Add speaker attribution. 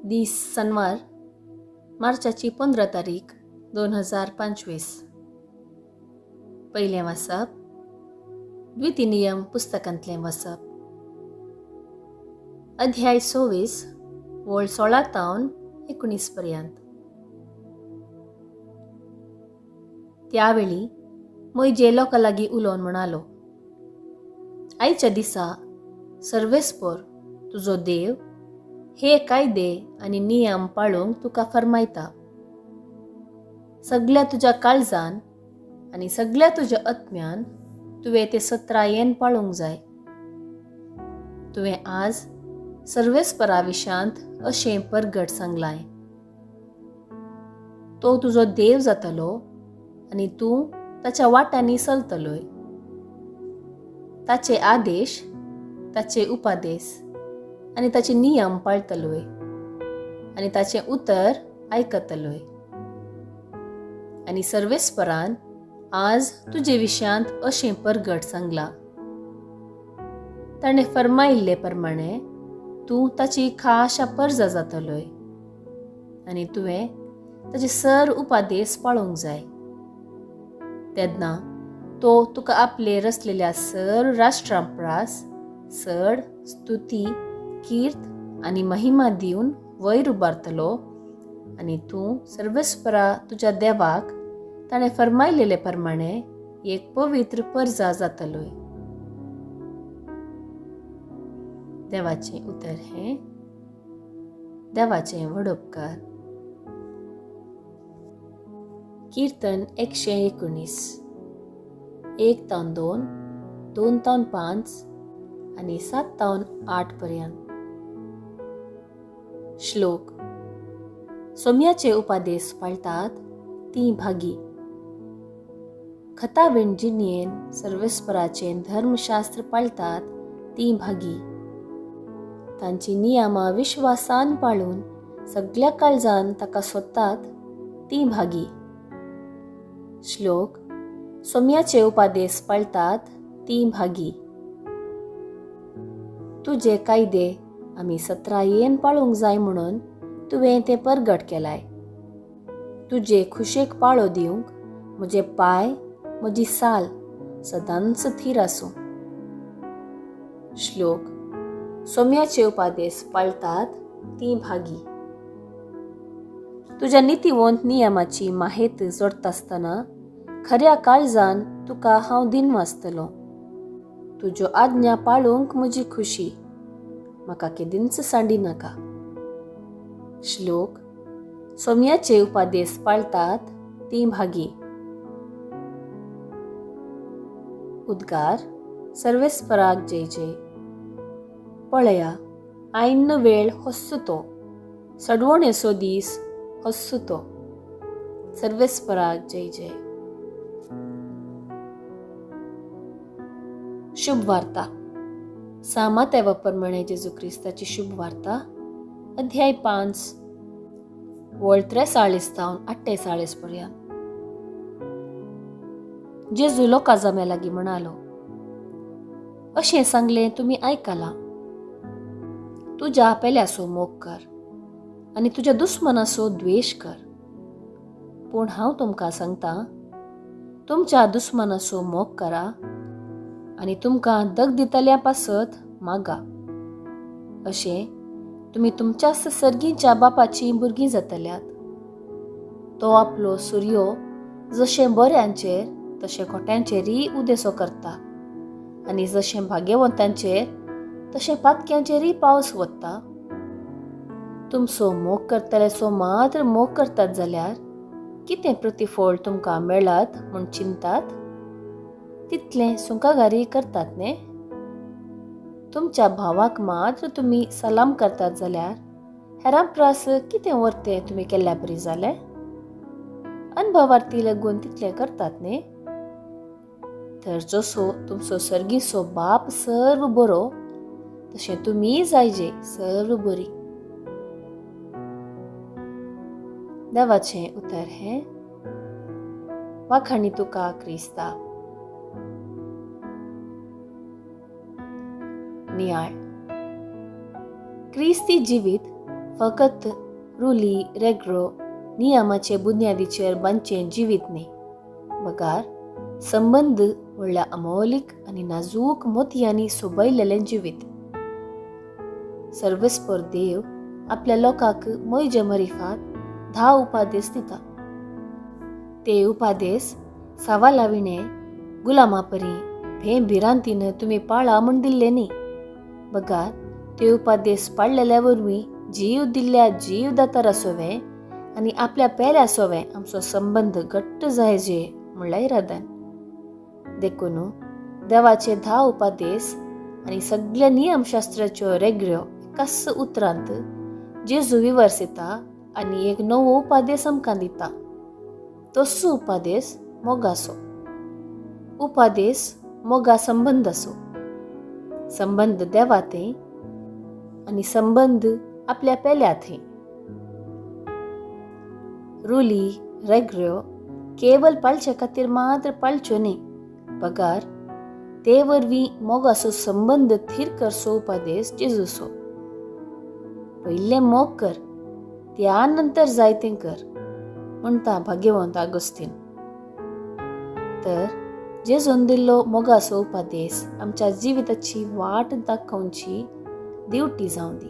Speaker 1: दीस शनिवार मार्चाची 15 तारीख 2025. पयलें वाचप द्वितीनियम पुस्तकांतलें वाचप. अध्याय 26 वळ 16 तावन 19 पर्यंत. त्यावेळी मोइजे लोकां लागीं उलोवन म्हणालो, आयच्या दिसा सर्वेस्पर तुजो देव हे कायदे आनी नियम पाळूंक तुका फरमायता. सगळ्या तुज्या काळजान आनी सगळ्या तुज्या आत्म्यान तुवें ते सत्रायेन पाळूंक जाय. तुवें आज सर्वेस्परा विशांत अशें परगट सांगलाय. तो तुजो देव जातलो आनी तूं ताच्या वाटांनी चलतलोय. ताचे आदेश, ताचे उपादेश आनी ताचे नियम पाळतलोय आनी ताचें उतर आयकतलोय. आनी सर्वेस्परान आज तुजे विशांत अशें परगट सांगलां. ताणें फरमायिल्ले प्रमाणे तूं ताची खाशा परजा जातलोय आनी तुवें ताचे सर उपादेश पाळूंक जाय. तेन्ना तो तुका आपले रचलेल्या सर राष्ट्रांपरास सड, स्तुती, कीर्त आनी महिमा दिवन वयर उबारतलो आनी तूं सर्वेस्परा तुज्या देवाक ताणें फरमायलेले प्रमाणे एक पवित्र परजा जातलोय. देवाचें उतर हें. देवाचें व्हड उपकार. कीर्तन 119 1 तावन 2, 2 तावन 5 आनी 7 तावन 8 पर्यंत. श्लोक. सोम्याचे उपादेश पाळतात ती भागी. खतावीण जिणयेन सर्वेस्पराचें धर्मशास्त्र पाळतात ती भागी. तांची नियमां विश्वासान पाळून सगळ्या काळजान ताका सोदतात ती भागी. श्लोक. सोम्याचे उपादेश पाळतात ती भागी. तुजे कायदे आमी सत्रायेन पाळूंक जाय म्हणून तुवें तें परगट केलाय. तुजे खुशेक पाळो दिवंक म्हजे पाय, म्हजी साल सदांच थीर आसूं. श्लोक. सोम्याचे उपादेश पाळतात ती भागी. तुज्या नितीवंत नियमाची माहेत जोडटासतना खऱ्या काळजान तुका हांव दिनवासतलों. तुज्यो आज्ञा पाळूंक म्हजी खुशी. म्हाका केदींच सांडी नाका. श्लोक. सोम्याचे उपादेश पाळतात ती भागी. उद्गार. सर्वेस्पराक जय जय. पळया, आयन्न वेळ होस्सुतो, सडवणेचो दीस होस्सुतो. सर्वेस्पराक जय जय. शुभ वार्ता. सामातेवा प्रमाणे जेजू क्रिस्ताची शुभ वार्ता. अध्याय 5 वळ 43 तावन 48 पर्यंत. जेजू लोकां जम्या लागीं म्हणालो, अशें सांगलें तुमी आयकलां. तुज्या पेल्याचो मोग कर आनी तुज्या दुस्मनाचो द्वेश कर. पूण हांव तुमकां सांगतां, तुमच्या दुस्मनाचो मोग करा आनी तुमकां दग दितल्या पासत मागा. अशें तुमी तुमच्या सर्गीच्या बापाची भुरगीं जातल्यात. तो आपलो सूर्यो जशें बऱ्यांचेर तशें खोट्यांचेरय उदेसो करता आनी जशें भाग्यवंतांचेर तशें पातक्यांचेरय पावस वत्ता. तुमचो मोग करतल्याचो मात्र मोग करतात जाल्यार कितें प्रतिफळ तुमकां मेळत म्हूण चिंतात? तितलें सुंकागारी करतात न्ही. तुमच्या भावाक मात्र तुमी सलाम करतात जाल्यार हेरां प्रास कितें वर्तें तुमी केल्ल्या बरी जालें? अनभवार्थी लागून तितलें करतात न्ही. तर जसो तुमचो सर्गीचो बाप सर्व बरो तशें तुमी जायजे सर्व बरी. देवाचें उतर हें. वाखाणी तुका क्रिस्ता. नियाळ. क्रिस्ती जिवीत फकत रुली रेग्रो नियमाचे बुन्यादीचेर बांदचें जिवीत न्ही, बगार संबंद म्हणल्यार अमौलिक आनी नाजूक मोतयांनी सोबयलेलें जिवीत. सर्वेस्पर देव आपल्या लोकांक मोयजे मरिफात 10 उपादेस दिता. ते उपादेस सावालाविणे गुलामापरी भेंभिरांतीन तुमी पाळा म्हूण दिल्ले न्ही, बगार ते उपादेस पाळलेल्या वरवीं जीव दिल्ल्या जीवदातार आसोवें आनी आपल्या पेऱ्या आसोवें आमचो संबंद घट्ट जायजे म्हणल्यार इरादान. देखून देवाचे 10 उपादेस आनी सगळ्या नियमशास्त्राच्यो रेगड्यो एकाच उतरांत जेजू विवर्सिता आनी एक नवो उपादेस आमकां दिता. तसो उपादेस मोगाचो. उपादेस मोगा संबंद असो. संबंद देवा थंय आनी संबंद आपल्या पेल्या थंय. रुली रेग्ड्यो केवल पाळचे खातीर मात्र पाळच्यो न्ही, बगार ते वरवीं मोगाचो संबंद थीर करचो उपादेस जेजूचो. पयलें मोग कर, त्या नंतर जायतें कर म्हणटा भाग्यवंत आगोस्तीन. तर जेजून दिल्लो मोगाचो उपादेस आमच्या जिविताची वाट दाखोवची दिवटी जावं दी.